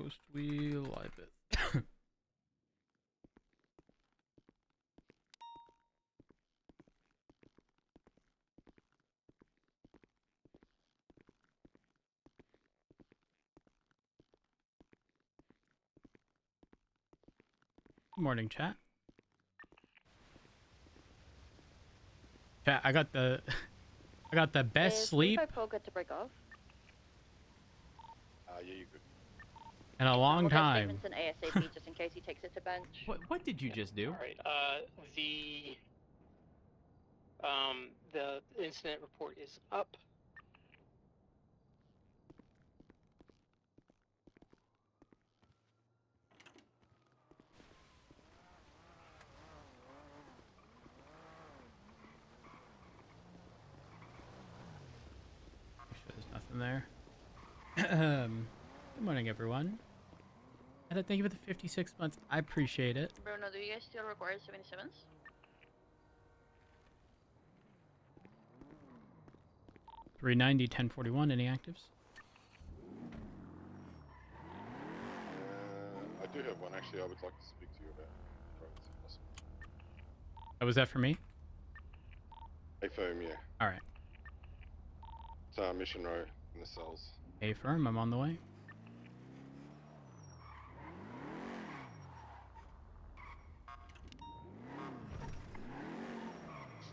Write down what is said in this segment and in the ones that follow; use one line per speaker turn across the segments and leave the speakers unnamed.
post we live it. Good morning, chat. Chat, I got the best sleep
Good to break off.
Yeah, you could.
in a long
We'll get
time.
statements in ASAP just in case he takes it to bench.
What did you just do?
All right. The incident report is up.
Make sure there's nothing there. Good morning, everyone. And thank you for the 56 months. I appreciate it.
Bruno, do you guys still require 77s?
390, 1041. Any actives?
I do have one actually. I would like to speak to you about. If possible.
Oh, was that for me?
A firm, yeah.
All right.
It's Mission Row in the cells.
A firm. I'm on the way.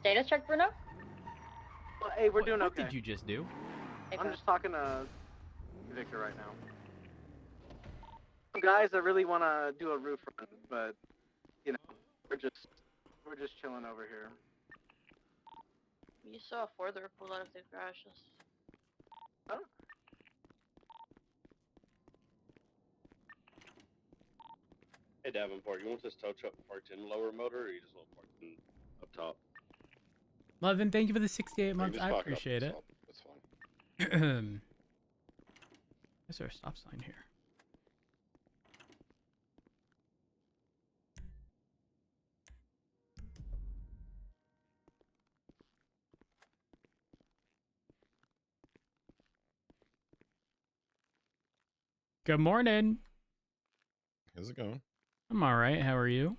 Status check, Bruno?
Well, hey, we're doing
What
okay.
did you just do?
I'm just talking to Victor right now. Some guys that really want to do a roof run, but you know, we're just chilling over here.
You saw a further pull out of the garages.
Huh?
Hey Davenport, you want this tow truck parked in lower motor, or you just want parked in up top?
Levin, thank you for the 68 months.
Just
I
park up
appreciate
the
it.
top, that's fine.
Is there a stop sign here? Good morning.
How's it going?
I'm all right. How are you?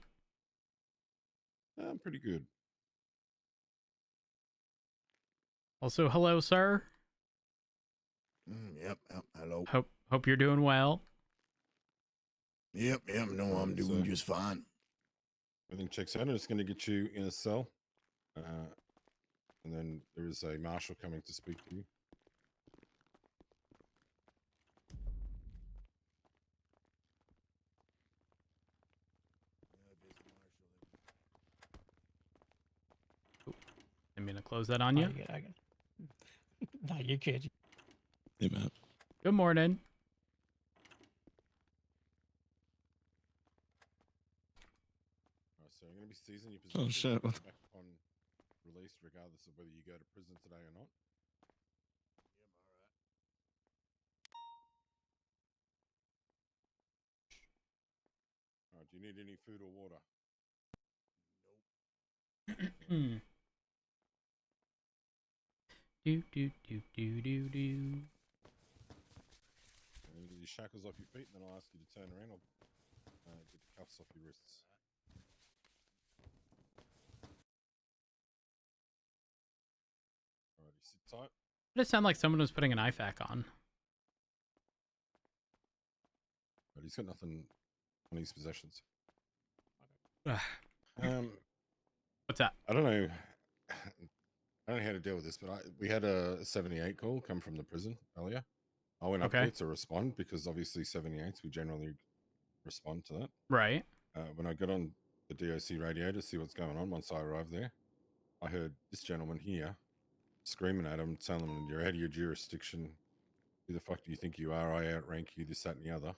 I'm pretty good.
Also, hello, sir.
Yep, hello.
Hope you're doing well.
Yep, no, I'm doing just fine.
Everything checks out. I'm just going to get you in a cell. And then there is a marshal coming to speak to you.
I'm gonna close that on you.
I get. No, you kid.
Hey, man.
Good morning.
So I'm going to be seizing your position.
Oh, shit.
Back upon release, regardless of whether you go to prison today or not. All right, do you need any food or water?
Do do do do do do.
Get your shackles off your feet, and then I'll ask you to turn around. I'll get the cuffs off your wrists. Alrighty, sit tight.
It just sounded like someone was putting an IFAC on.
But he's got nothing on his possessions.
Ugh. What's that?
I don't know. I don't know how to deal with this, but we had a 78 call come from the prison earlier. I went up
Okay.
there to respond because obviously 78s, we generally respond to that.
Right.
When I got on the DOC radio to see what's going on, once I arrived there, I heard this gentleman here screaming at him, telling him, "You're out of your jurisdiction. Who the fuck do you think you are? I outrank you, this, that, and the other."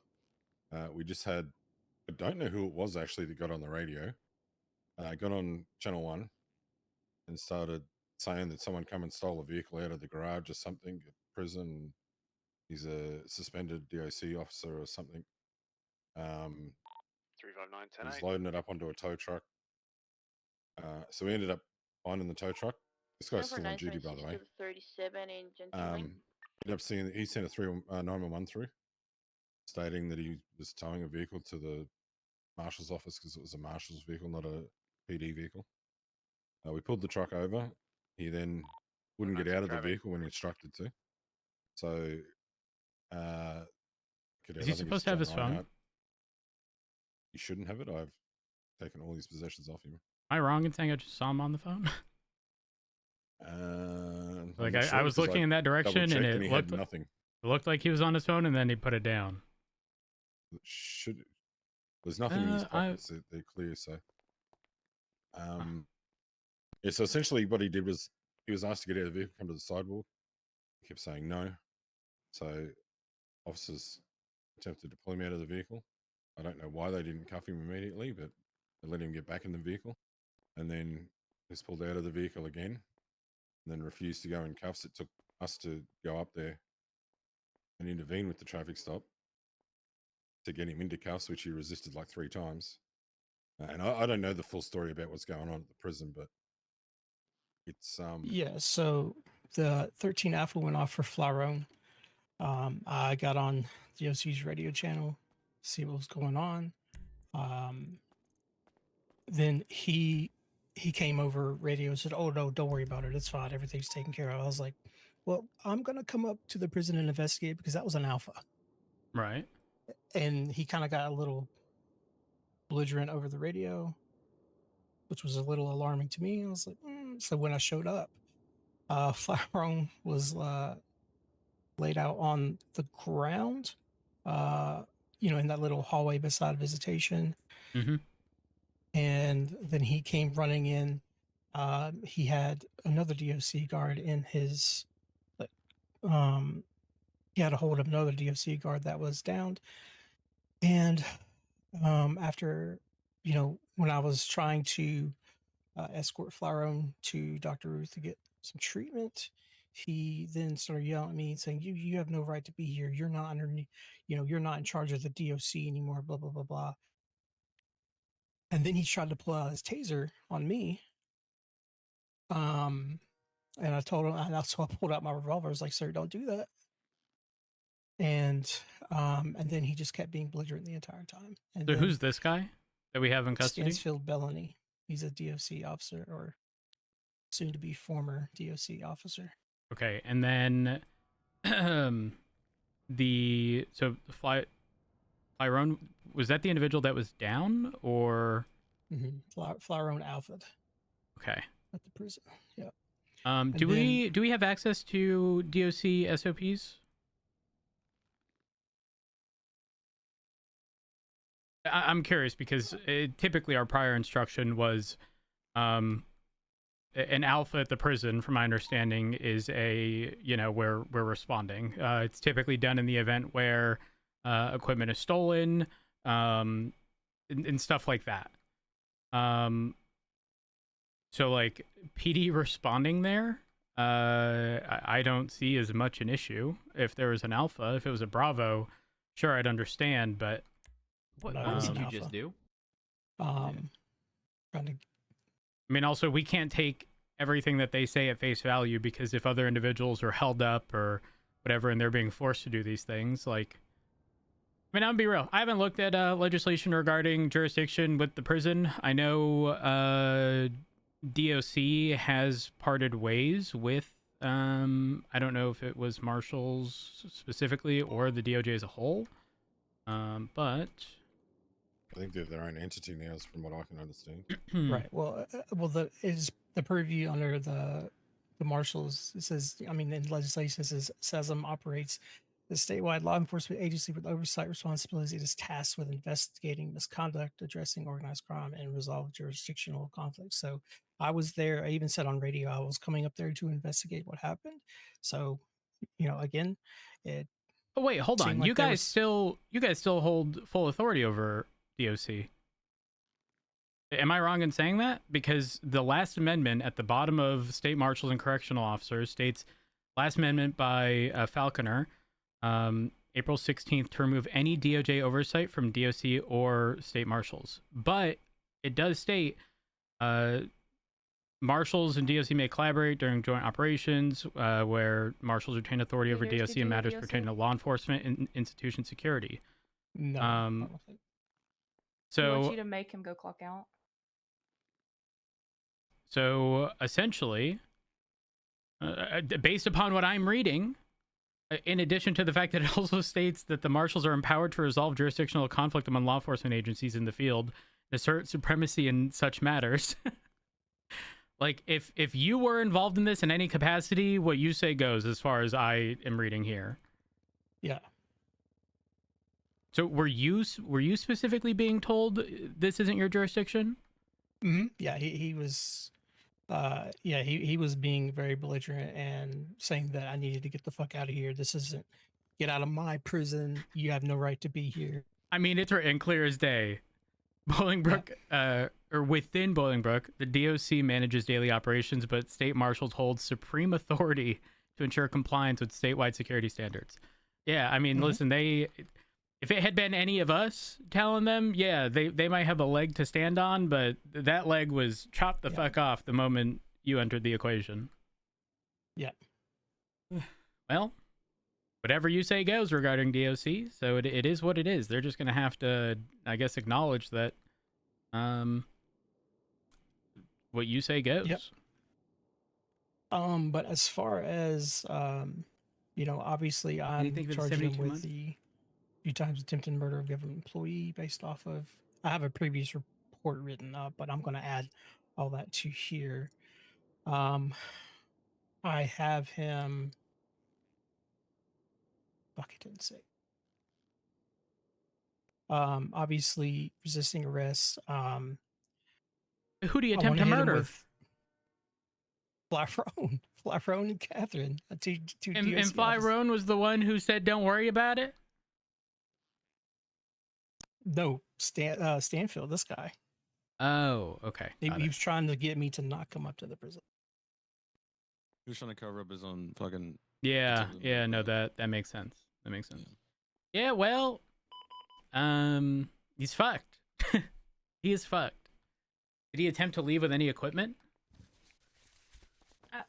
We just had, I don't know who it was actually that got on the radio. I got on Channel 1 and started saying that someone come and stole a vehicle out of the garage or something at prison. He's a suspended DOC officer or something.
359
He's loading it up onto a tow truck. So we ended up finding the tow truck. This guy's still on duty, by the way.
37 in Gentilly.
Ended up seeing he sent a 911 through. stating that he was towing a vehicle to the marshal's office because it was a marshal's vehicle, not a PD vehicle. We pulled the truck over. He then wouldn't get out of the vehicle when instructed to. So,
Is he supposed to have his phone?
He shouldn't have it. I've taken all his possessions off him.
Am I wrong in saying I just saw him on the phone? Like I was looking in that direction and it looked
nothing.
It looked like he was on his phone and then he put it down.
There's nothing in his pockets. They're clear. So, yeah. So essentially, what he did was he was asked to get out of the vehicle, come to the sidewalk. He kept saying no. So, officers attempted to pull him out of the vehicle. I don't know why they didn't cuff him immediately, but they let him get back in the vehicle. And then he's pulled out of the vehicle again, and then refused to go in cuffs. It took us to go up there and intervene with the traffic stop to get him into cuffs, which he resisted like 3 times. And I don't know the full story about what's going on at the prison, but it's
Yeah, so the 13 Alpha went off for Flarone. I got on DOC's radio channel, see what was going on. Then he came over radio and said, "Oh no, don't worry about it. It's fine. Everything's taken care of." I was like, "Well, I'm gonna come up to the prison and investigate because that was an Alpha."
Right.
And he kind of got a little belligerent over the radio, which was a little alarming to me. I was like, So when I showed up, Flarone was laid out on the ground, in that little hallway beside visitation.
Mm-hmm.
And then he came running in. He had another DOC guard in his, he had a hold of another DOC guard that was downed. And after, when I was trying to escort Flarone to Dr. Ruth to get some treatment, he then started yelling at me saying, you have no right to be here. You're not underneath, you're not in charge of the DOC anymore, blah, blah, blah, blah. And then he tried to pull out his taser on me. And I told him, and so I pulled out my revolver. I was like, "Sir, don't do that." And then he just kept being belligerent the entire time. And
So who's this guy that we have in custody?
Stansfield Bellany. He's a DOC officer, or soon to be former DOC officer.
Okay, and then Flarone, was that the individual that was down, or?
Flarone Alfred.
Okay.
At the prison. Yeah.
Do we have access to DOC SOPs? I'm curious because typically our prior instruction was an alpha at the prison, from my understanding, is where we're responding. It's typically done in the event where equipment is stolen, and stuff like that. So like PD responding there, I don't see as much an issue. If there was an alpha, if it was a Bravo, sure, I'd understand, but
what
No,
did you
alpha.
just do?
Trying to
I mean, also, we can't take everything that they say at face value, because if other individuals are held up or whatever and they're being forced to do these things, like, I mean, I'm gonna be real. I haven't looked at legislation regarding jurisdiction with the prison. I know DOC has parted ways with, I don't know if it was marshals specifically or the DOJ as a whole, but...
I think they're their own entity now, from what I can understand.
Right. Well, the purview under the marshals. It says, I mean, in legislation, it says SESM operates the statewide law enforcement agency with oversight responsibilities. It is tasked with investigating misconduct, addressing organized crime, and resolve jurisdictional conflicts. So I was there. I even said on radio I was coming up there to investigate what happened. So, again, it.
Oh wait, hold on.
Like
you guys still hold full authority over DOC. Am I wrong in saying that? Because the last amendment at the bottom of state marshals and correctional officers states, last amendment by Falconer, April 16th, to remove any DOJ oversight from DOC or state marshals. But it does state marshals and DOC may collaborate during joint operations where marshals retain authority over DOC in matters pertaining to law enforcement and institution security.
No.
Um,
I don't think-
He wants
So
you to make him go clock out.
so essentially, based upon what I'm reading, in addition to the fact that it also states that the marshals are empowered to resolve jurisdictional conflict among law enforcement agencies in the field, assert supremacy in such matters. Like, if you were involved in this in any capacity, what you say goes, as far as I am reading here.
Yeah.
So were you specifically being told this isn't your jurisdiction?
Yeah, he was. Yeah, he was being very belligerent and saying that I needed to get the fuck out of here. This isn't. Get out of my prison. You have no right to be here.
I mean, it's written clear as day. Bolingbrook, or within Bolingbrook, the DOC manages daily operations, but state marshals hold supreme authority to ensure compliance with statewide security standards. Yeah, I mean, listen, if it had been any of us telling them, yeah, they might have a leg to stand on, but that leg was chopped the fuck off the moment you entered the equation.
Yeah.
Well, whatever you say goes regarding DOC. So it is what it is. They're just going to have to, I guess, acknowledge that what you say goes.
Yep. But as far as obviously I'm
Anything for the
charging him
72
with
months?
the few times attempted murder of government employee based off of I have a previous report written up, but I'm gonna add all that to here. I have him fuck it didn't say. Obviously resisting arrest.
Who do you
I
attempt
wanna
to
hit him
murder?
with Flaffrone and Catherine. Two
And
DOC
Fly
officers.
Roan was the one who said, "Don't worry about it."
No, Stanfield, this guy.
Oh, okay.
He
got it.
was trying to get me to not come up to the prison.
He was trying to cover up his own fucking.
Yeah,
attempted
yeah,
murder,
no,
right?
that makes sense. That makes sense. Yeah, well, he's fucked. He is fucked. Did he attempt to leave with any equipment?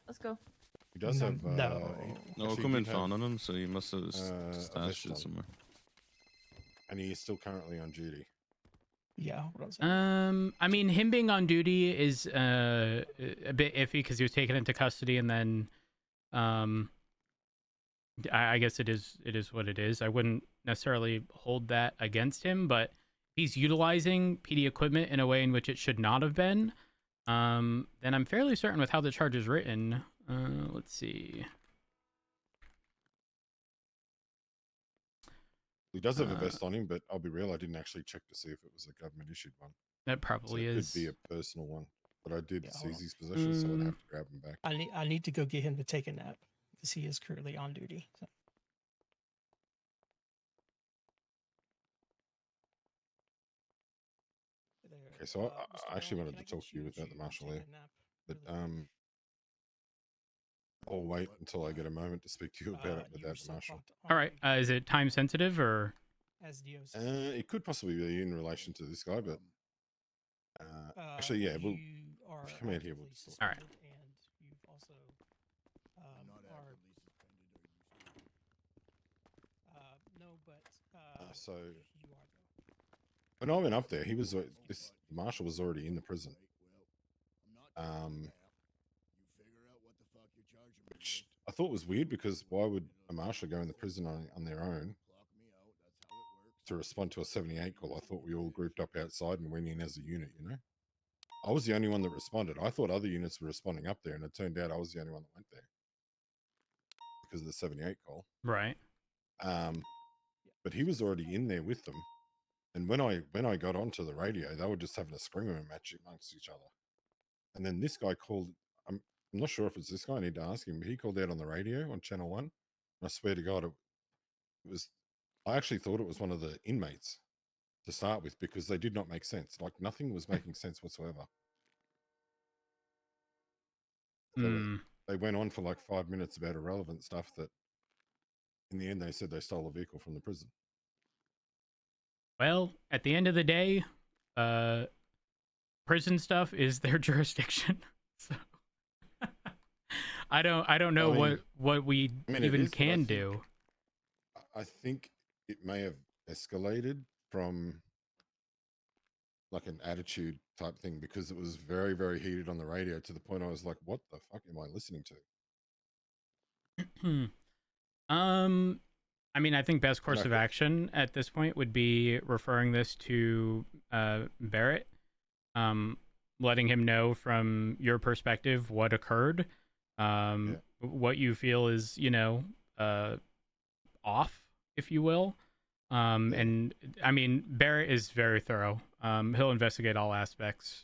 Let's go.
He does have.
No.
No
actually
equipment
did have,
found on him, so he must have
a
stashed
vest
it
on.
somewhere.
and he is still currently on duty.
Yeah, what I'm saying.
I mean, him being on duty is a bit iffy because he was taken into custody, and then, I guess it is what it is. I wouldn't necessarily hold that against him, but he's utilizing PD equipment in a way in which it should not have been. Then I'm fairly certain with how the charge is written. Let's see.
He does have a vest on him, but I'll be real, I didn't actually check to see if it was a government issued one.
That
So
probably
it
is.
could be a personal one. But I did
Yeah, hold
seize
on.
his possession, so I'd have to grab him back.
I need to go get him to take a nap because he is currently on duty. So.
Okay, so I actually wanted to talk to you about the marshal there. But I'll wait until I get a moment to speak to you about it without the marshal.
All right. Is it time sensitive or?
As DOC.
It could possibly be in relation to this guy, but actually, yeah, we'll come out here. We'll just
All right.
And you've also no, but
so
you are
when I went up there, he was this marshal was already in the prison. Which I thought was weird because why would a marshal go in the prison on their own to respond to a 78 call? I thought we all grouped up outside and went in as a unit, you know? I was the only one that responded. I thought other units were responding up there, and it turned out I was the only one that went there because of the 78 call.
Right.
But he was already in there with them. And when I got onto the radio, they were just having a screaming match amongst each other. And then this guy called, I'm not sure if it's this guy, I need to ask him, but he called out on the radio on Channel 1. And I swear to God, it was, I actually thought it was one of the inmates to start with because they did not make sense. Like nothing was making sense whatsoever. They went on for like 5 minutes about irrelevant stuff that in the end they said they stole a vehicle from the prison.
Well, at the end of the day, prison stuff is their jurisdiction. So I don't know what we
it
even
is, but
can do.
I think it may have escalated from like an attitude type thing because it was very, very heated on the radio to the point I was like, what the fuck am I listening to?
I mean, I think best
And
course of action at this point would be referring this to Barrett, letting him know from your perspective what occurred, what you feel is, you know, off, if you will. And I mean, Barrett is very thorough. He'll investigate all aspects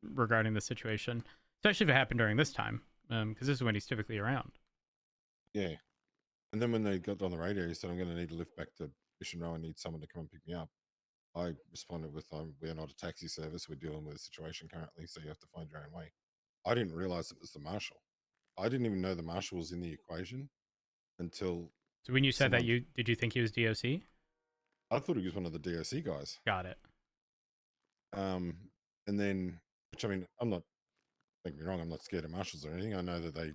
regarding the situation, especially if it happened during this time, because this is when he's typically around.
Yeah. And then when they got on the radio, he said, I'm going to need a lift back to Mission Row. I need someone to come and pick me up. I responded with, we're not a taxi service. We're dealing with a situation currently, so you have to find your own way. I didn't realize it was the marshal. I didn't even know the marshal was in the equation until...
So when you said that, did you think he was DOC?
I thought he was one of the DOC guys.
Got it.
And then, which I mean, I'm not, don't get me wrong, I'm not scared of marshals or anything. I know that they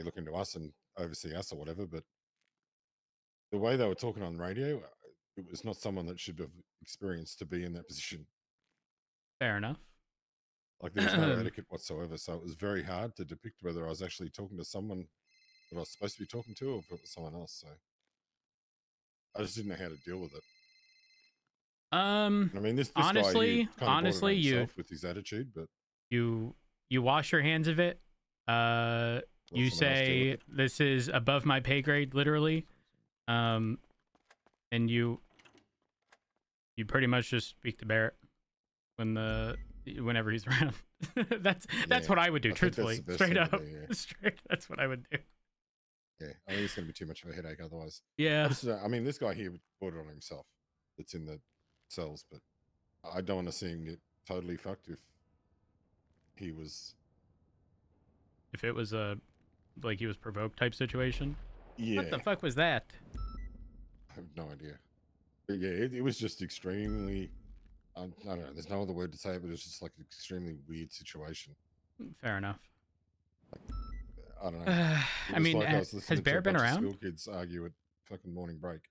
look into us and oversee us or whatever, but the way they were talking on radio, it was not someone that should have experienced to be in that position.
Fair enough.
Like there was no etiquette whatsoever, so it was very hard to depict whether I was actually talking to someone that I was supposed to be talking to or if it was someone else. So I just didn't know how to deal with it. I mean, this
honestly,
guy,
honestly,
you with his attitude, but
you wash your hands of it. You say this is above my pay grade, literally, and you pretty much just speak to Barrett whenever he's around. that's what I would do, truthfully, straight up, straight. That's what I would do.
Yeah, I think it's going to be too much of a headache otherwise.
Yeah.
I mean, this guy here would put it on himself. That's in the cells, but I don't want to see him get totally fucked if it was
like he was provoked type situation.
Yeah.
What the fuck was that?
I have no idea. But yeah, it was just extremely. I don't know. There's no other word to say it, but it's just like an extremely weird situation.
Fair enough.
I don't know.
I mean, has Barrett been around?
School kids argue at fucking morning break.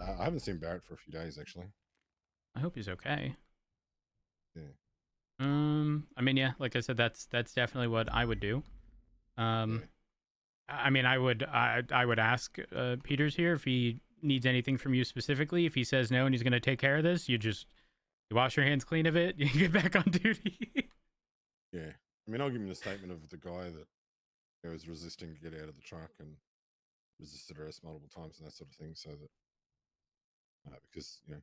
I haven't seen Barrett for a few days, actually.
I hope he's okay.
Yeah.
I mean, yeah, like I said, that's definitely what I would do. I mean, I would ask Peters here if he needs anything from you specifically. If he says no and he's going to take care of this, you wash your hands clean of it. You get back on duty.
Yeah. I mean, I'll give him the statement of the guy that was resisting to get out of the truck and resisted arrest multiple times and that sort of thing. So that, because,
yeah.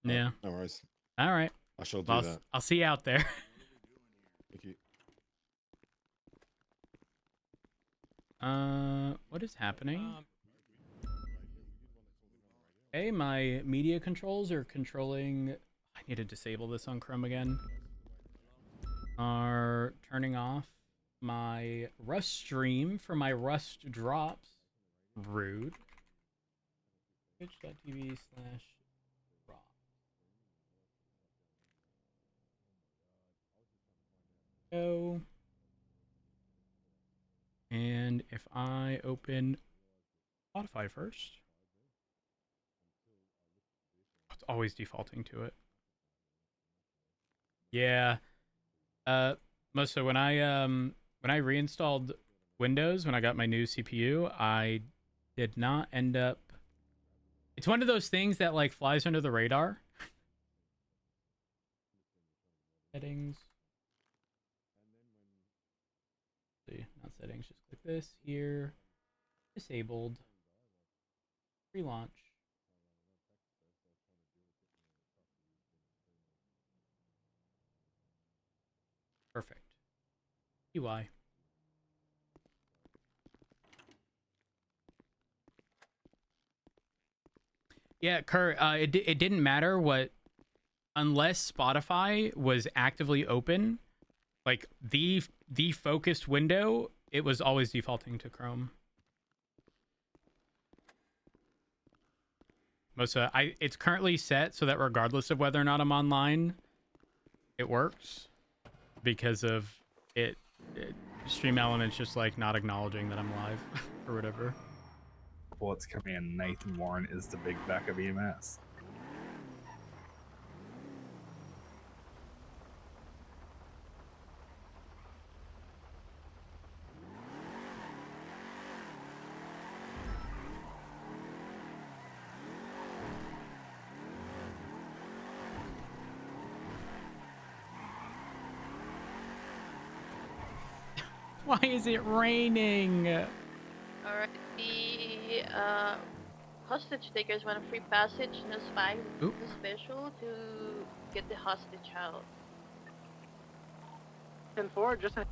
No worries.
All right.
I shall do that.
I'll see you out there.
Thank you.
What is happening? Hey, my media controls are controlling. I need to disable this on Chrome again. Are turning off my Rust stream for my Rust drops. Rude. Twitch.tv/. Go. And if I open Spotify first, it's always defaulting to it. Yeah. So when I reinstalled Windows, when I got my new CPU, I did not end up. It's one of those things that like flies under the radar. Settings. See, not settings, just click this here. Disabled. Relaunch. Perfect. UI. Yeah, Kurt, it didn't matter what, unless Spotify was actively open, like the focused window, it was always defaulting to Chrome. It's currently set so that regardless of whether or not I'm online, it works because of it Stream Elements just like not acknowledging that I'm live or whatever.
bullets coming in. Nathan Warren is the big backup EMS.
Why is it raining?
Alright, the hostage takers want a free passage, no spy, no special to get the hostage out.
10-4, just a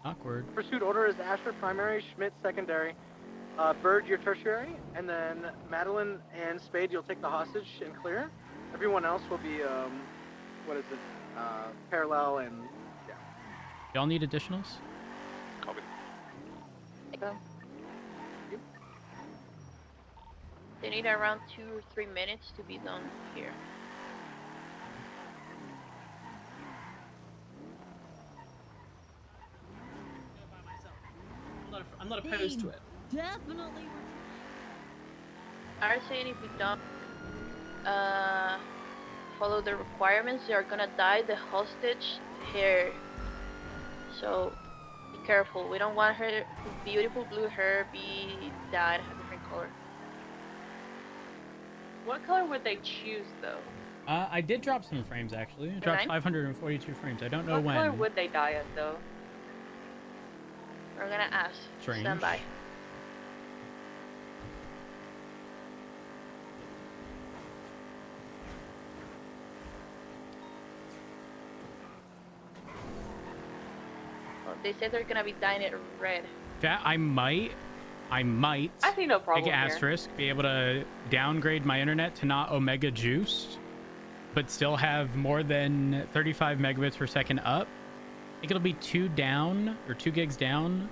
Awkward.
pursuit order is Asher primary, Schmidt secondary, Bird your tertiary, and then Madeline and Spade you'll take the hostage and clear. Everyone else will be what is it? Parallel and yeah.
Y'all need additionals?
Take them. They need around 2 or 3 minutes to be done here.
I'm not opposed to it.
Definitely.
I was saying if we don't follow the requirements, they are gonna dye the hostage hair. So be careful. We don't want her beautiful blue hair be dyed a different color.
What color would they choose, though?
I did drop some frames actually. I dropped 542 frames. I don't know
What
when.
color would they dye it, though?
We're gonna ask.
Strange.
Stand by. Well, they said they're gonna be dyeing it red.
Yeah, I might.
I see no problem
big
here.
asterisk, be able to downgrade my internet to not Omega juiced, but still have more than 35 megabits per second up. I think it'll be 2 down, or 2 gigs down.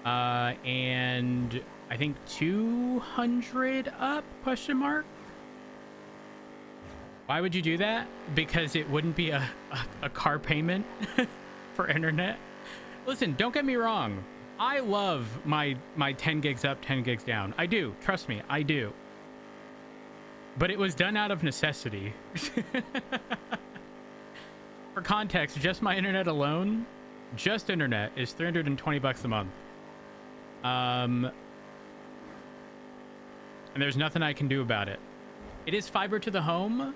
And I think 200 up, question mark? Why would you do that? Because it wouldn't be a car payment for internet. Listen, don't get me wrong. I love my 10 gigs up, 10 gigs down. I do. Trust me, I do. But it was done out of necessity. For context, just my internet alone, just internet, is $320 a month. And there's nothing I can do about it. It is fiber to the home,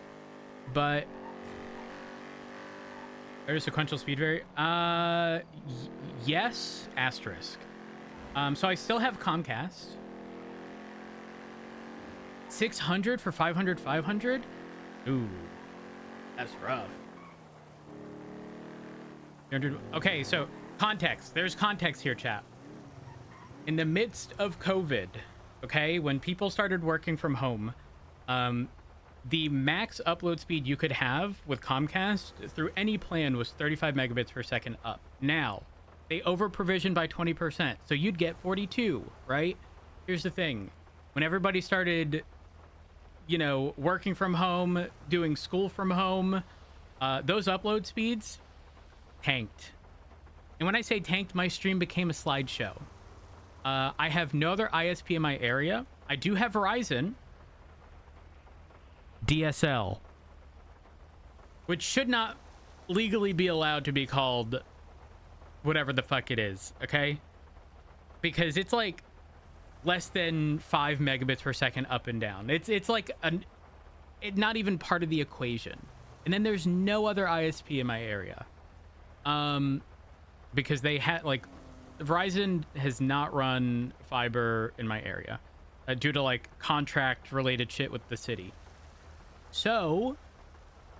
but there's sequential speed vary. Yes, asterisk. So I still have Comcast. 600 for 500, 500? Ooh, that's rough. 300. Okay, so context. There's context here, chat. In the midst of COVID, okay, when people started working from home, the max upload speed you could have with Comcast through any plan was 35 megabits per second up. Now, they over-provisioned by 20%, so you'd get 42, right? Here's the thing. When everybody started, you know, working from home, doing school from home, those upload speeds tanked. And when I say tanked, my stream became a slideshow. I have no other ISP in my area. I do have Verizon. DSL. Which should not legally be allowed to be called whatever the fuck it is, okay? Because it's like less than 5 megabits per second up and down. It's like not even part of the equation. And then there's no other ISP in my area. Because they had like Verizon has not run fiber in my area due to like contract related shit with the city. So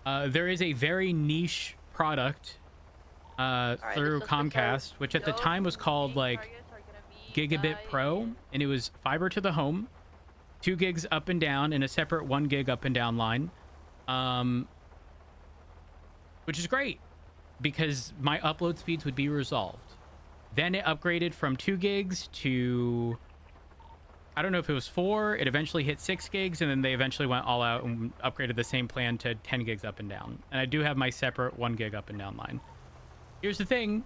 there is a very niche product through Comcast, which at the time was called like Gigabit Pro, and it was fiber to the home, 2 gigs up and down in a separate 1 gig up and down line, which is great because my upload speeds would be resolved. Then it upgraded from 2 gigs to, I don't know if it was 4. It eventually hit 6 gigs, and then they eventually went all out and upgraded the same plan to 10 gigs up and down. And I do have my separate 1 gig up and down line. Here's the thing.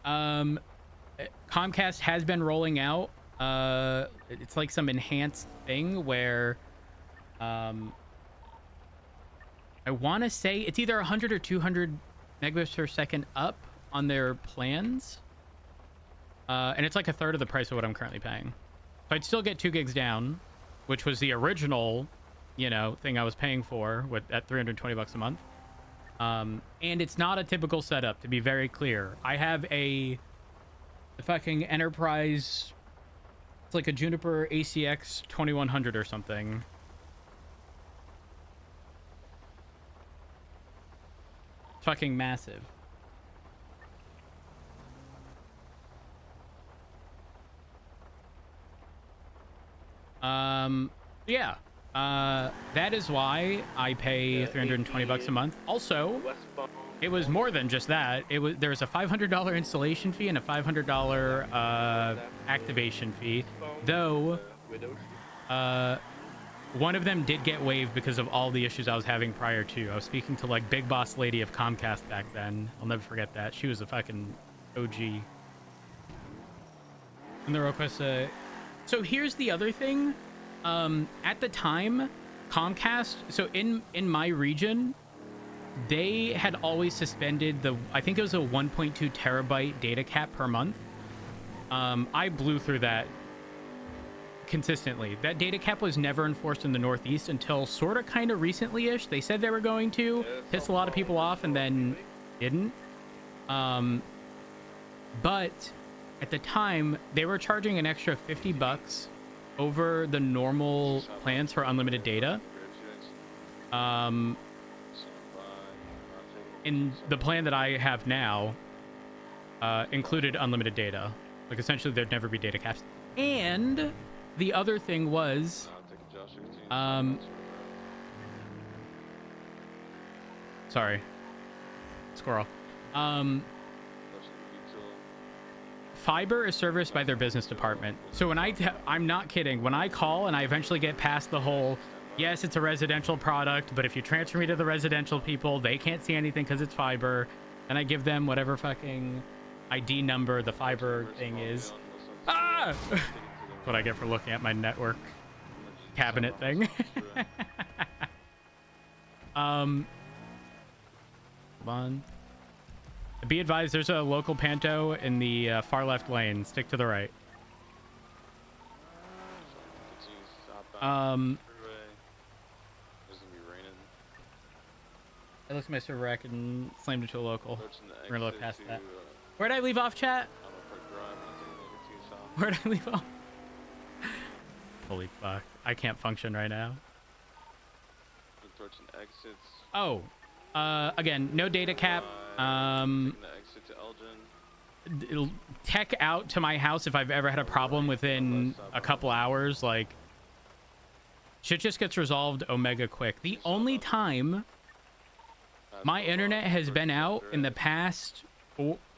Comcast has been rolling out It's like some enhanced thing where I want to say it's either 100 or 200 megabits per second up on their plans. And it's like a third of the price of what I'm currently paying. So I'd still get 2 gigs down, which was the original, you know, thing I was paying for at $320 a month. And it's not a typical setup, to be very clear. I have a fucking enterprise. It's like a Juniper ACX 2100 or something. Fucking massive. Yeah. That is why I pay $320 a month. Also, it was more than just that. There was a $500 installation fee and a $500 activation fee. Though, one of them did get waived because of all the issues I was having prior to. I was speaking to like Big Boss Lady of Comcast back then. I'll never forget that. She was a fucking OG. And the request, so here's the other thing. At the time, Comcast, so in my region, they had always suspended I think it was a 1.2 terabyte data cap per month. I blew through that consistently. That data cap was never enforced in the Northeast until sort of kind of recently-ish. They said they were going to piss a lot of people off and then didn't. But at the time, they were charging an extra $50 over the normal plans for unlimited data. In the plan that I have now, included unlimited data. Like, essentially, there'd never be data caps. And the other thing was, sorry, squirrel. Fiber is serviced by their business department. So when I'm not kidding, when I call and I eventually get past the whole, yes, it's a residential product, but if you transfer me to the residential people, they can't see anything because it's fiber. And I give them whatever fucking ID number the fiber thing is. Ah! What I get for looking at my network cabinet thing. Hold on. Be advised, there's a local panto in the far left lane. Stick to the right. I looked at my server rack and slammed into a local. We're gonna look past that. Where'd I leave off, chat? Where'd I leave off? Holy fuck. I can't function right now. Oh. Again, no data cap. It'll tech out to my house if I've ever had a problem within a couple hours. Like, shit just gets resolved omega quick. The only time my internet has been out in the past,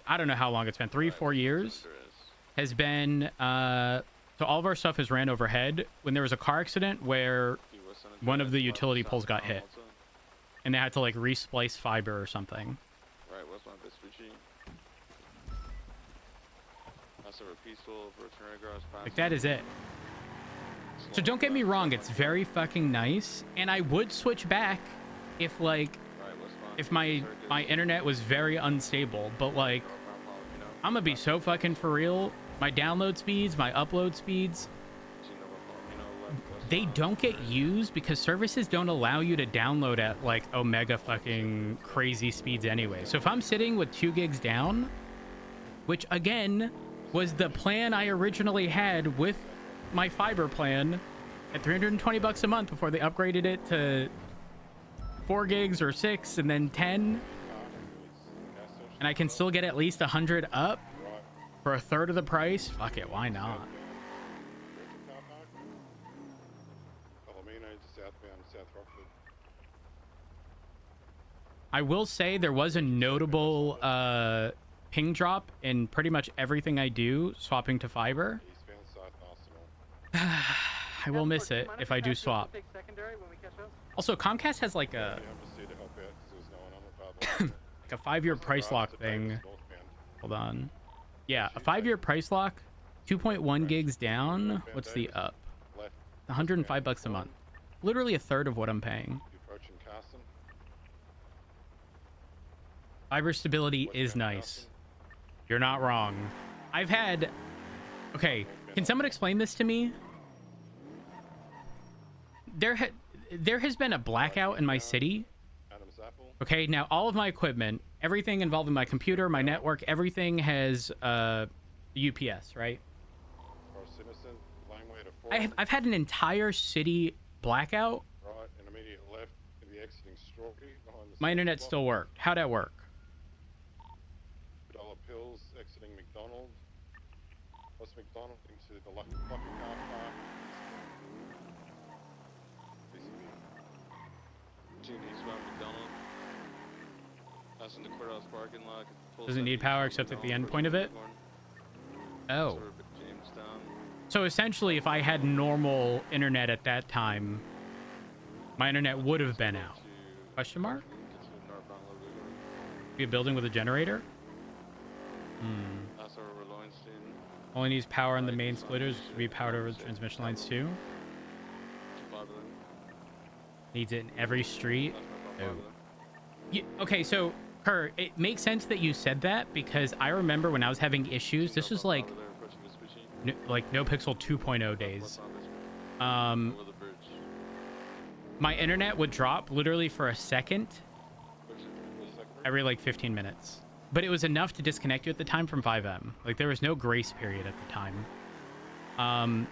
I don't know how long it's been, 3-4 years, has been, so all of our stuff is ran overhead when there was a car accident where one of the utility poles got hit. And they had to like resplice fiber or something.
Right, what's my best Fuji?
Like, that is it. So don't get me wrong, it's very fucking nice, and I would switch back if like if my internet was very unstable, but like I'm gonna be so fucking for real. My download speeds, my upload speeds, they don't get used because services don't allow you to download at like omega fucking crazy speeds anyway. So if I'm sitting with 2 gigs down, which again was the plan I originally had with my fiber plan at $320 a month before they upgraded it to 4 gigs or 6 and then 10, and I can still get at least 100 up for a third of the price, fuck it, why not? I will say there was a notable ping drop in pretty much everything I do swapping to fiber. I will miss it if I do swap. Also, Comcast has like a like a 5-year price lock thing. Hold on. Yeah, a 5-year price lock 2.1 gigs down. What's the up?
Left.
105 bucks a month. Literally a third of what I'm paying.
Approaching Carson.
Fiber stability is nice. You're not wrong. I've had... Okay, can someone explain this to me? There has been a blackout in my city. Okay, now all of my equipment, everything involving my computer, my network, everything has UPS, right? I've had an entire city blackout.
Right, and immediate left to be exiting Strawberry behind the
My internet still worked. How'd that work?
$2 pills exiting McDonald. What's McDonald into the Lucky Car Park?
Eastbound McDonald. That's in the courthouse parking lot.
Doesn't need power except at the end point of it. Oh. So essentially, if I had normal internet at that time, my internet would have been out. Question mark? Be a building with a generator? Only needs power on the main splitters to be powered over the transmission lines too. Needs it in every street. Oh. Yeah, okay, so Kurt, it makes sense that you said that because I remember when I was having issues. This was like NoPixel 2.0 days. My internet would drop literally for a second every like 15 minutes. But it was enough to disconnect you at the time from 5M. Like there was no grace period at the time. And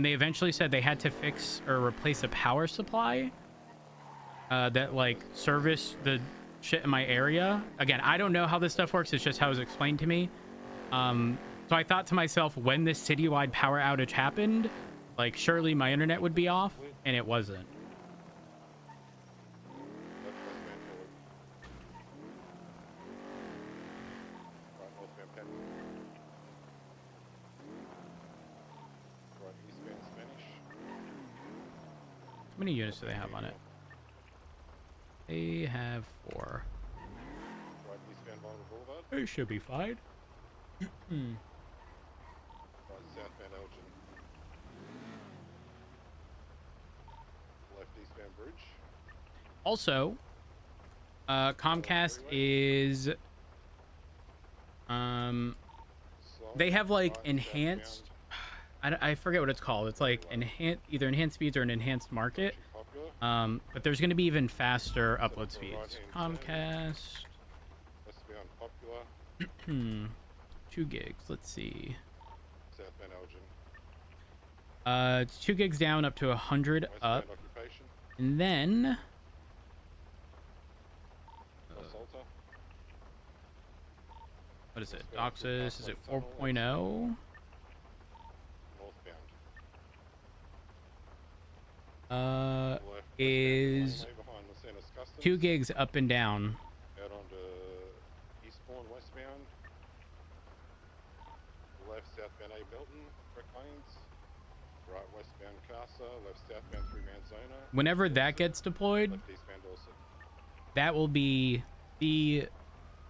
they eventually said they had to fix or replace a power supply that like serviced the shit in my area. Again, I don't know how this stuff works. It's just how it was explained to me. So I thought to myself, when this citywide power outage happened, like surely my internet would be off, and it wasn't. How many units do they have on it? They have 4. It should be fine. Also, Comcast is they have like enhanced, I forget what it's called. It's like either enhanced speeds or an enhanced market. But there's going to be even faster upload speeds. Comcast. 2 gigs. Let's see. It's 2 gigs down, up to 100 up, and then what is it? DOCSIS? Is it 4.0? Is 2 gigs up and down.
Out onto eastbound, westbound. Left southbound A Belton, Brick Lanes. Right westbound Casa, left southbound through Mount Zona.
Whenever that gets deployed,
Left eastbound Dorset.
that will be the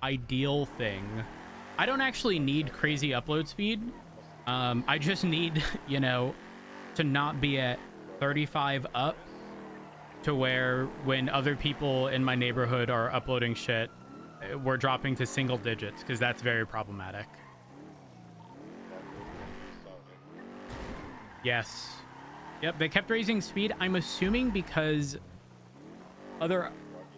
ideal thing. I don't actually need crazy upload speed. I just need, you know, to not be at 35 up to where when other people in my neighborhood are uploading shit, we're dropping to single digits, because that's very problematic. Yes. Yep, they kept raising speed. I'm assuming because other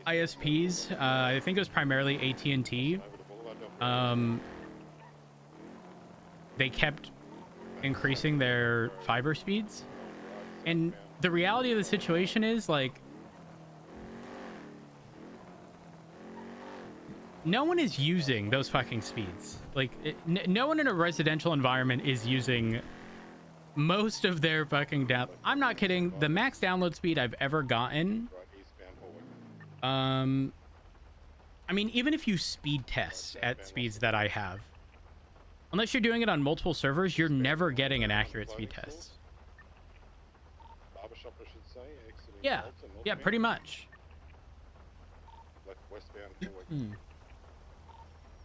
ISPs, I think it was primarily AT&T, they kept increasing their fiber speeds. And the reality of the situation is, like, no one is using those fucking speeds. Like, no one in a residential environment is using most of their fucking I'm not kidding. The max download speed I've ever gotten, I mean, even if you speed test at speeds that I have, unless you're doing it on multiple servers, you're never getting an accurate speed test. Yeah, yeah, pretty much.
Left westbound forward.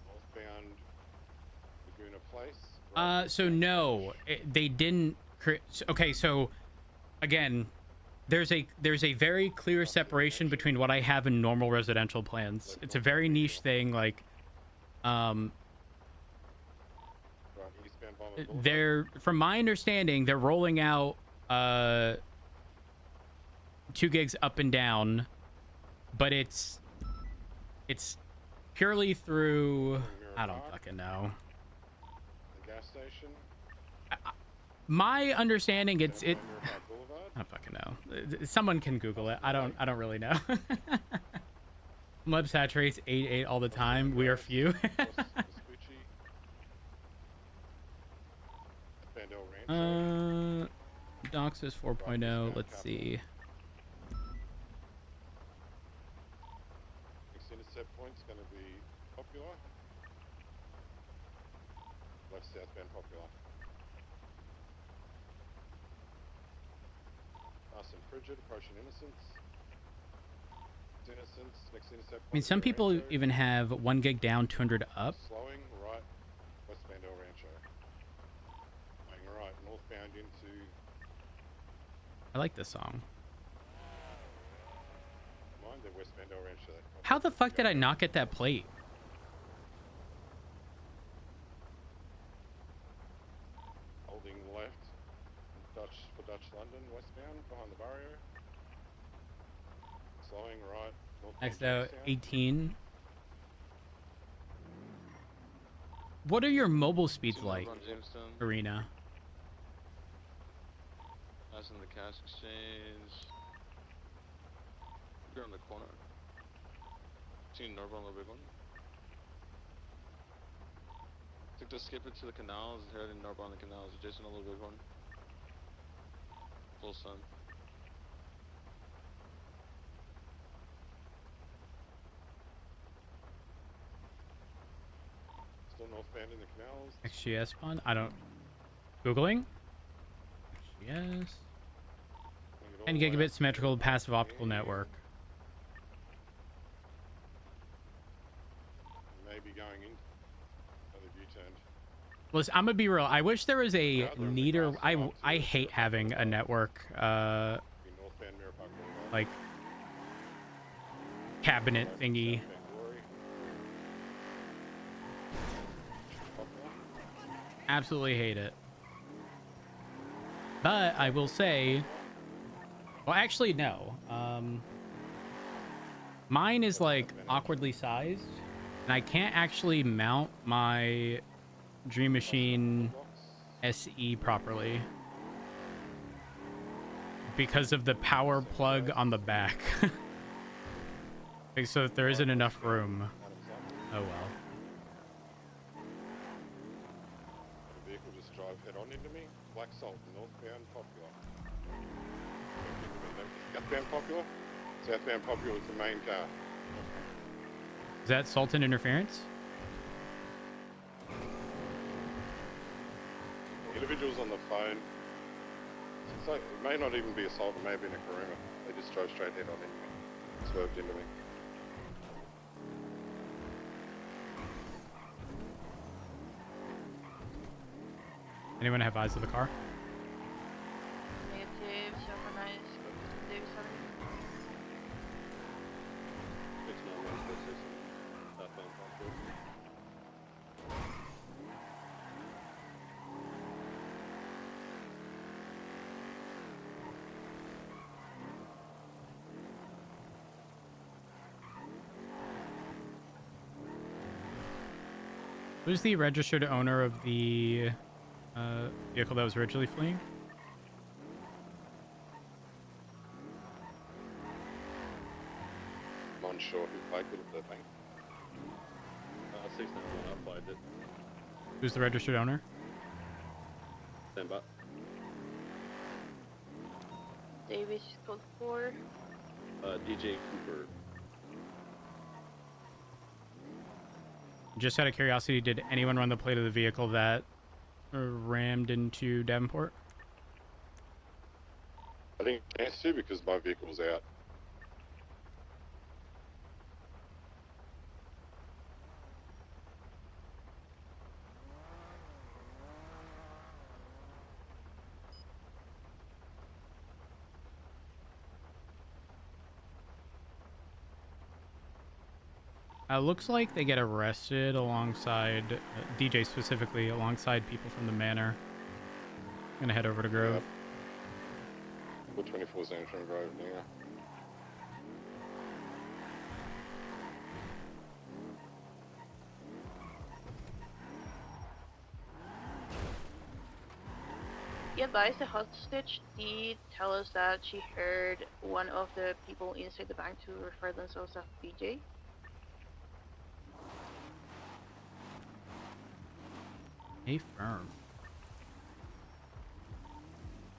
Northbound Laguna Place.
So no, they didn't. Okay, so again, there's a very clear separation between what I have in normal residential plans. It's a very niche thing. Like, they're, from my understanding, they're rolling out 2 gigs up and down, but it's purely through, I don't fucking know.
The gas station.
My understanding, I don't fucking know. Someone can Google it. I don't really know. Mud saturates 8.8 all the time. We are few. Doxis 4.0. Let's see.
Next intercept point's going to be Popular. Left southbound Popular. Nice and frigid, approaching Innocence. Innocence, next intercept point.
I mean, some people even have 1 gig down, 200 up.
Slowing right, westbound El Rancho. Going right, northbound into...
I like this song.
Mind the westbound El Rancho.
How the fuck did I not get that plate?
Holding left, for Dutch London, westbound, behind the barrier. Slowing right, northbound
Next out,
Jamestown.
18. What are your mobile speeds like, Arena?
That's in the cash exchange. You're on the corner. Seen Norval, the big one. Took to skip it to the canals, heading Norval on the canals. Jason, a little big one. Full sun.
Still northbound in the canals.
XGS spawn? I don't... Googling? XGS... 10 gigabit symmetrical passive optical network.
Maybe going in. Another U-turned.
Listen, I'm gonna be real. I wish there was a neater... I hate having a network,
Northbound Mirror Park Boulevard.
like, cabinet thingy.
Southbound Glory. Popular.
Absolutely hate it. But I will say... Well, actually, no. Mine is, like, awkwardly sized. And I can't actually mount my Dream Machine SE properly. Because of the power plug on the back. So there isn't enough room. Oh, well.
The vehicle just drive head on into me. Black Salt, northbound Popular. Southbound Popular? Southbound Popular is the main car.
Is that Sultan interference?
The individual's on the phone. It's like, it may not even be a Salt, it may have been a Karuma. They just drove straight head on into me. Swerved into me.
Anyone have eyes of the car?
Negative, synchronized, Davis
It's not one specific. Southbound Popular.
Who's the registered owner of the vehicle that was originally fleeing?
I'm unsure who flagged it at the bank.
691, I flagged it.
Who's the registered owner?
Stand by.
Davis code 4.
DJ Cooper.
Just out of curiosity, did anyone run the plate of the vehicle that rammed into Davenport?
I didn't get a chance to because my vehicle was out.
Looks like they get arrested alongside DJ specifically, alongside people from the manor. I'm gonna head over to Grove.
Yep. 24's entering Grove now.
Yeah, advised the hostage did tell us that she heard one of the people inside the bank to refer themselves as DJ.
A firm.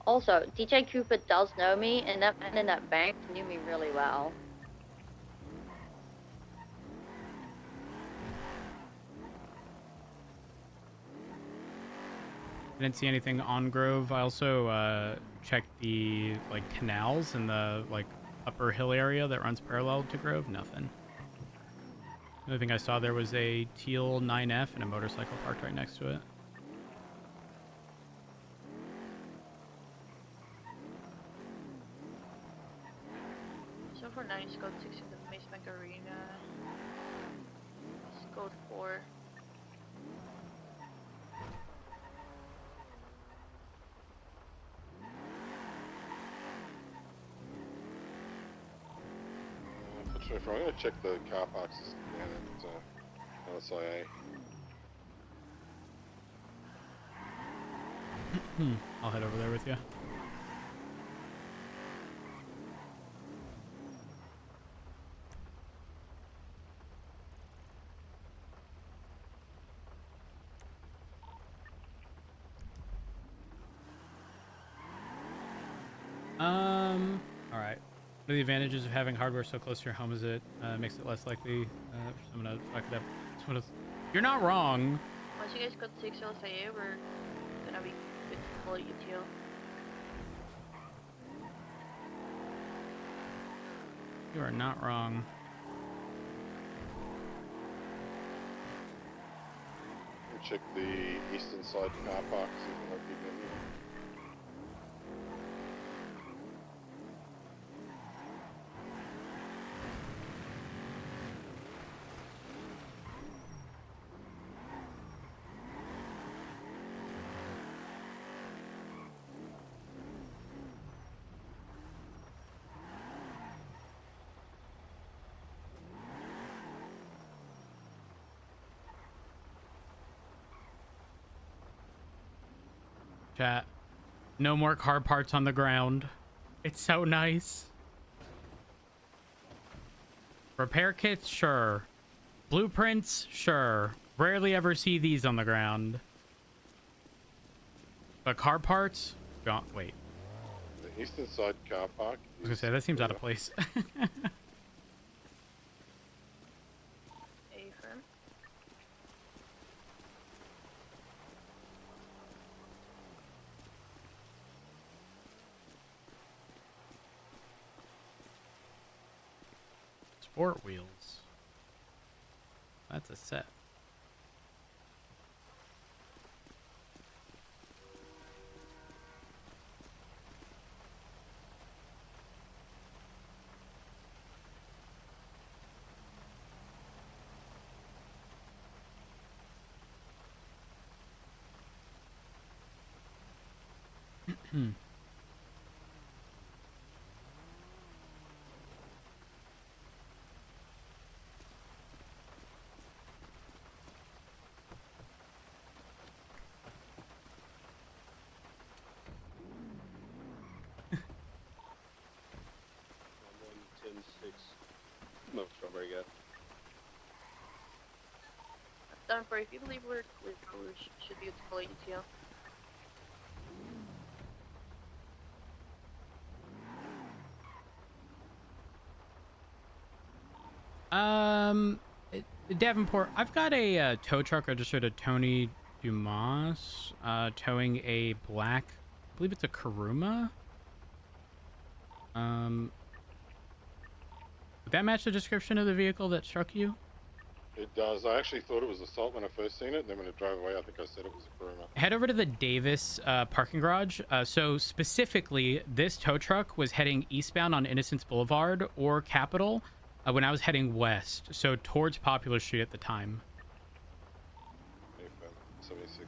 Also, DJ Cooper does know me, and that man in that bank knew me really well.
I didn't see anything on Grove. I also checked the like canals in the like upper hill area that runs parallel to Grove. Nothing. The only thing I saw there was a teal 9F and a motorcycle parked right next to it.
So for 9 is code 6 in the Maze Bank Arena. It's code 4.
I'm going to check the car parks down at LSIA.
I'll head over there with you. All right. What are the advantages of having hardware so close to your home? Is it makes it less likely for someone to fuck it up? You're not wrong.
Once you guys got 6 LSIA, we're gonna be good to call UTL.
You are not wrong.
Check the eastern side car park, see if there might be people.
Chat. No more car parts on the ground. It's so nice. Repair kits, sure. Blueprints, sure. Rarely ever see these on the ground. But car parts? Gone. Wait.
The eastern side car park.
I was gonna say, that seems out of place. Sport wheels. That's a set.
No strawberry yet.
Done for if you believe we're clear, we should be able to call UTL.
Davenport, I've got a tow truck registered to Tony Dumas, towing a black, I believe it's a Kuruma. Would that match the description of the vehicle that struck you?
It does. I actually thought it was assault when I first seen it. Then when it drove away, I think I said it was a Kuruma.
Head over to the Davis parking garage. So specifically, this tow truck was heading eastbound on Innocence Boulevard or Capitol. When I was heading west, so towards Popular Street at the time.
76.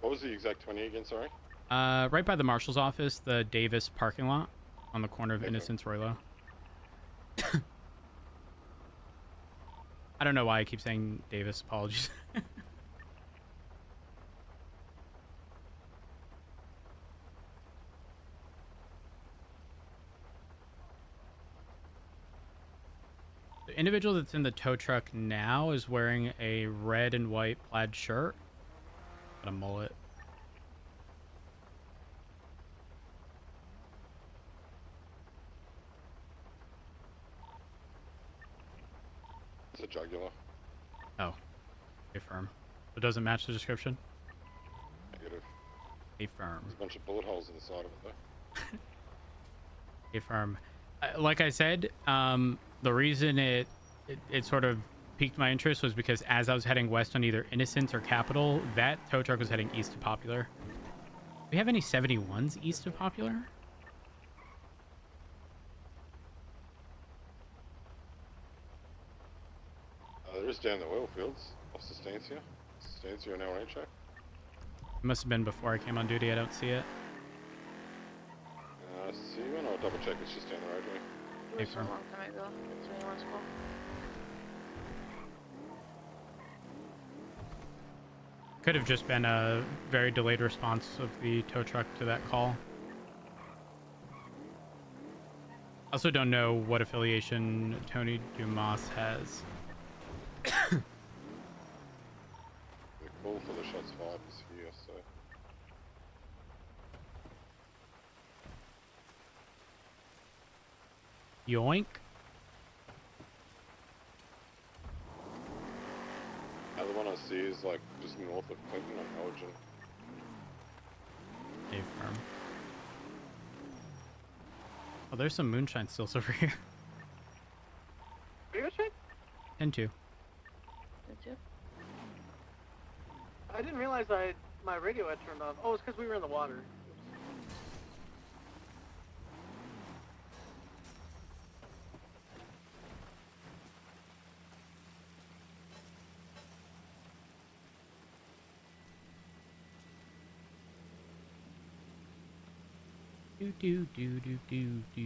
What was the exact 20 again, sorry?
Right by the marshal's office, the Davis parking lot on the corner of
Okay.
Innocence Roylo. I don't know why I keep saying Davis. Apologies. The individual that's in the tow truck now is wearing a red and white plaid shirt and a mullet.
It's a jugular.
Oh, affirm. It doesn't match the description.
Negative.
Affirm.
There's a bunch of bullet holes in the side of it though.
Affirm. Like I said, the reason it sort of piqued my interest was because as I was heading west on either Innocence or Capitol, that tow truck was heading east to Popular. Do we have any 71s east of Popular?
There is down the oil fields off Sustancia. Sustancia and our track.
It must have been before I came on duty. I don't see it.
See you, and I'll double check. It's just down the roadway.
It was a long time ago. That's when you want to go.
Could have just been a very delayed response of the tow truck to that call. Also don't know what affiliation Tony Dumas has.
The call for the shots fired is here, so.
Yoink.
Other one I see is like just north of Clinton on Elgin.
Affirm. Oh, there's some moonshine stills over here.
Are you check?
10-2.
I didn't realize my radio had turned on. Oh, it's because we were in the water.
Do do do do do do.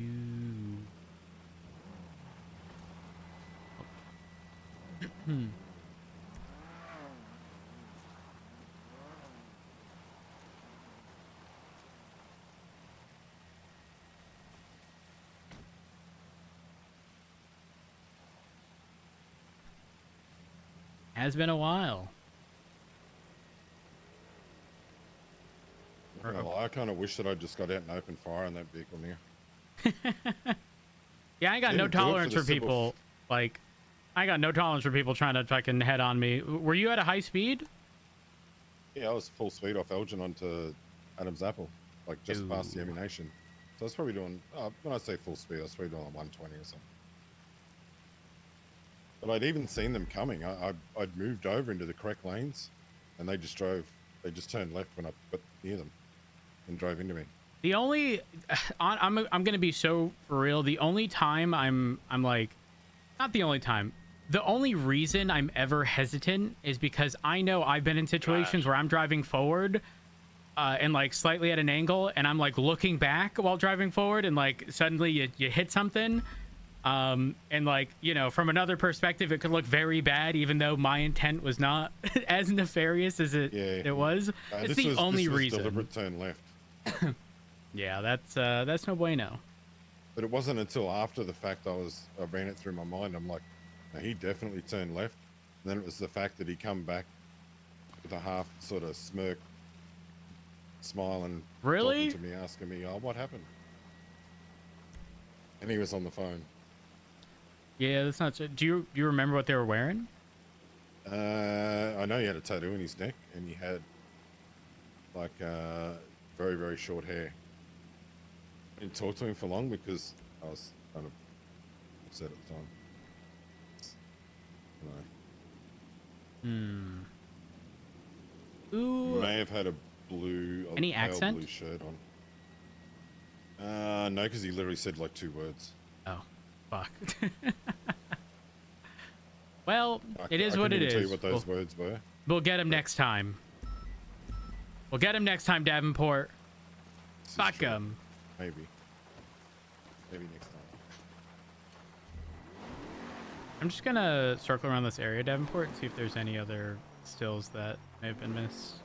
Has been a while.
Well, I kind of wish that I just got out and opened fire on that vehicle near.
Yeah, I got no tolerance for people. Like, I got no tolerance for people trying to fucking head on me. Were you at a high speed?
Yeah, I was full speed off Elgin onto Adam's Apple, like just past the ammunition. So I was probably doing, when I say full speed, I was probably doing like 120 or something. But I'd even seen them coming. I'd moved over into the correct lanes, and they just turned left when I got near them and drove into me.
The only, I'm gonna be so for real. The only time I'm like, not the only time. The only reason I'm ever hesitant is because I know I've been in situations where I'm driving forward, and like slightly at an angle, and I'm like looking back while driving forward, and like suddenly you hit something. And like, you know, from another perspective, it could look very bad, even though my intent was not as nefarious as it was. It's the only reason.
Deliberate turn left.
Yeah, that's no bueno.
But it wasn't until after the fact I ran it through my mind. I'm like, no, he definitely turned left. And then it was the fact that he come back with a half sort of smirk, smile, and
really
talking to me, asking me, "Oh, what happened?" And he was on the phone.
Yeah, that's not. Do you remember what they were wearing?
I know he had a tattoo in his neck, and he had like very, very short hair. I didn't talk to him for long because I was kind of upset at the time.
Hmm. Ooh.
May have had a blue,
Any
pale
accent?
blue shirt on. No, because he literally said like 2 words.
Oh, fuck. Well,
I
it is what it is.
Tell you what those words were.
We'll get him next time. We'll get him next time, Davenport. Fuck him.
Maybe. Maybe next time.
I'm just gonna circle around this area, Davenport, and see if there's any other stills that may have been missed.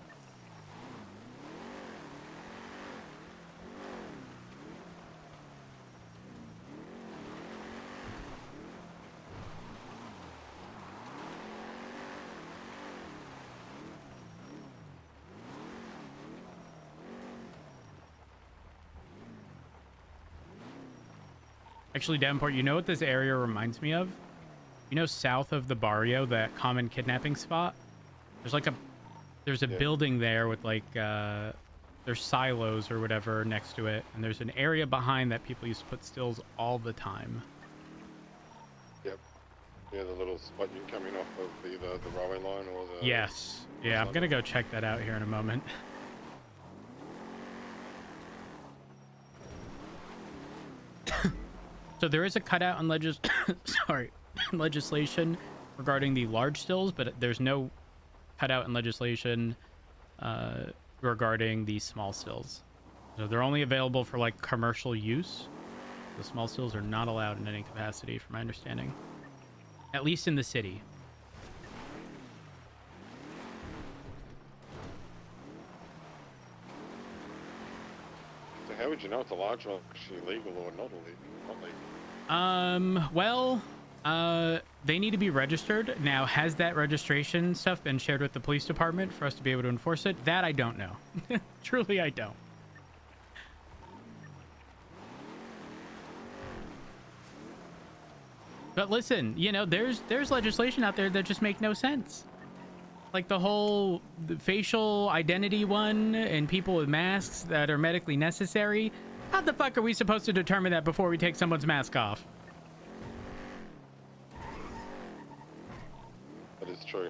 Actually, Davenport, you know what this area reminds me of? You know, south of the barrio, that common kidnapping spot? There's a building there with like, there's silos or whatever next to it. And there's an area behind that people used to put stills all the time.
Yep. Yeah, the little spot you're coming off of either the railway line or the...
Yes. Yeah, I'm gonna go check that out here in a moment. So there is a cutout on legislation regarding the large stills, but there's no cutout in legislation regarding the small stills. So they're only available for like commercial use. The small stills are not allowed in any capacity, from my understanding. At least in the city.
So how would you know it's a large one actually legal or not legal?
Well, they need to be registered. Now, has that registration stuff been shared with the police department for us to be able to enforce it? That I don't know. Truly, I don't. But listen, you know, there's legislation out there that just make no sense. Like the facial identity one and people with masks that are medically necessary. How the fuck are we supposed to determine that before we take someone's mask off?
That is true.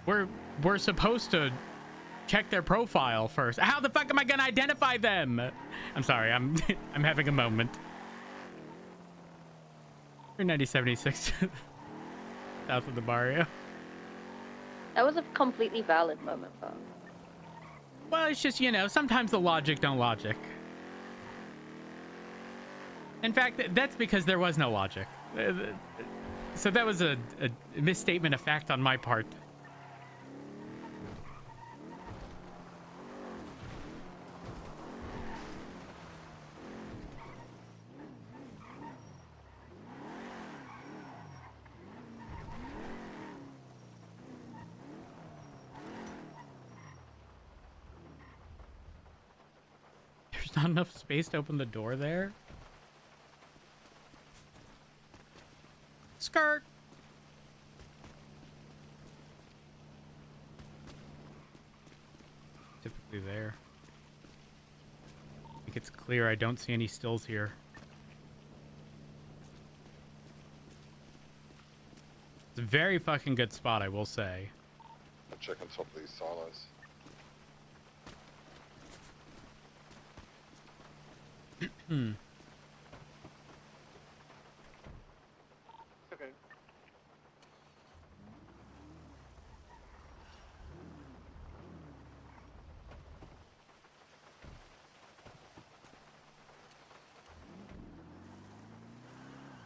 We're supposed to check their profile first. How the fuck am I gonna identify them? I'm sorry, I'm having a moment. 9076 south of the barrio.
That was a completely valid moment, though.
Well, it's just, you know, sometimes the logic don't logic. In fact, that's because there was no logic. So that was a misstatement of fact on my part. There's not enough space to open the door there. Skirt. Typically there. I think it's clear. I don't see any stills here. It's a very fucking good spot, I will say.
I'll check on top of these silos.
Hmm.
Okay.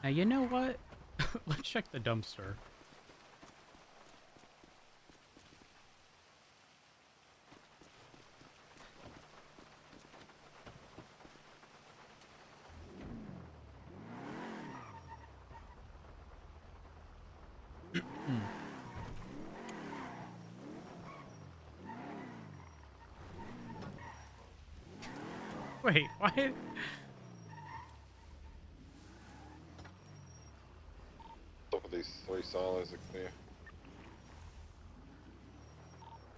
Now, you know what? Let's check the dumpster. Wait, what?
Top of these 3 silos are clear.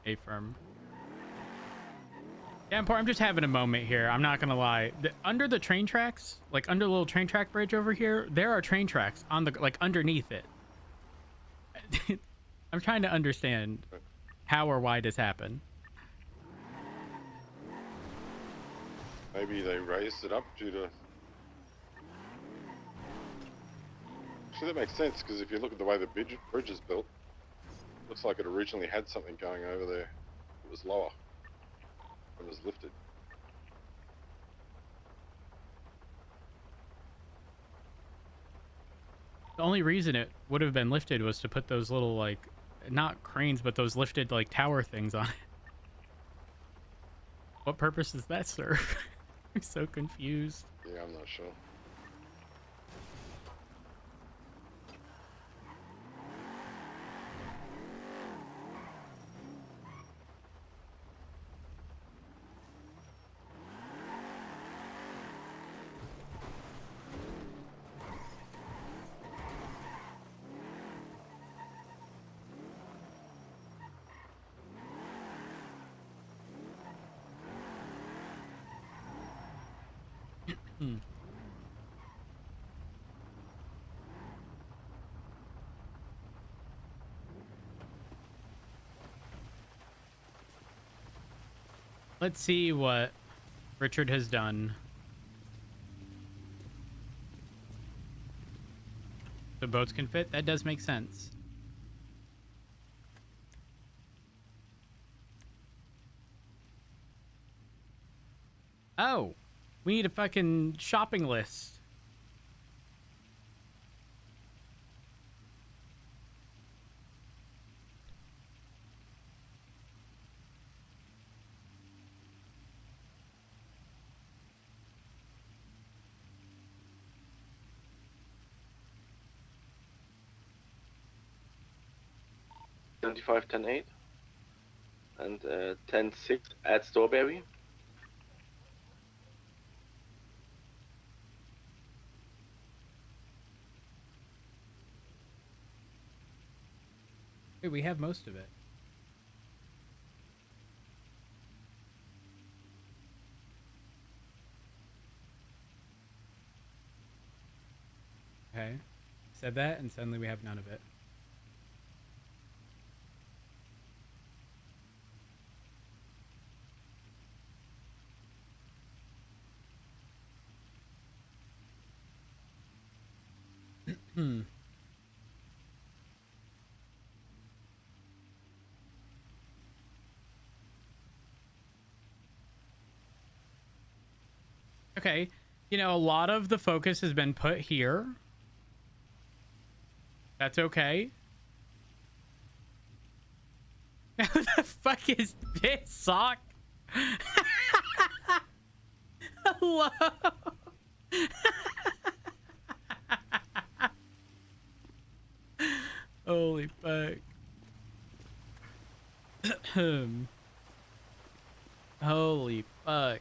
A-firm. Yeah, I'm just having a moment here. I'm not gonna lie. Under the train tracks, like under the little train track bridge over here, there are train tracks on the, like, underneath it. I'm trying to understand how or why this happened.
Maybe they raised it up due to... Actually, that makes sense, because if you look at the way the bridge is built, looks like it originally had something going over there. It was lower. It was lifted.
The only reason it would have been lifted was to put those little, like, not cranes, but those lifted, like, tower things on it. What purpose does that serve? I'm so confused.
Yeah, I'm not sure.
Hmm. Let's see what Richard has done. The boats can fit? That does make sense. Oh, we need a fucking shopping list.
$75, 10.8, and 10.6 at Strawberry.
Hey, we have most of it. Okay. Said that, and suddenly we have none of it. Hmm. Okay. You know, a lot of the focus has been put here. That's okay. Who the fuck is this, Sock? Hello? Holy fuck. Holy fuck.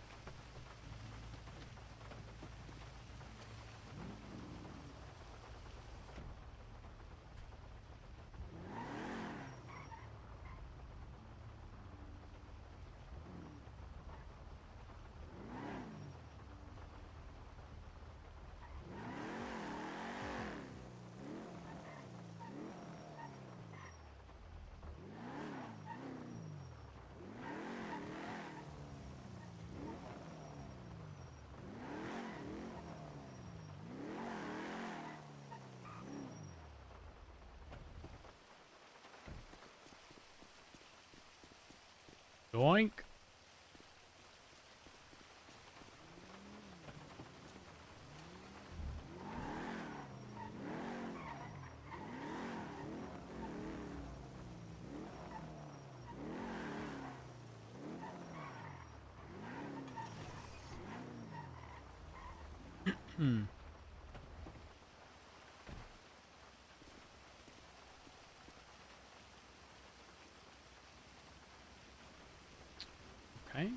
Doink. Hmm. Okay.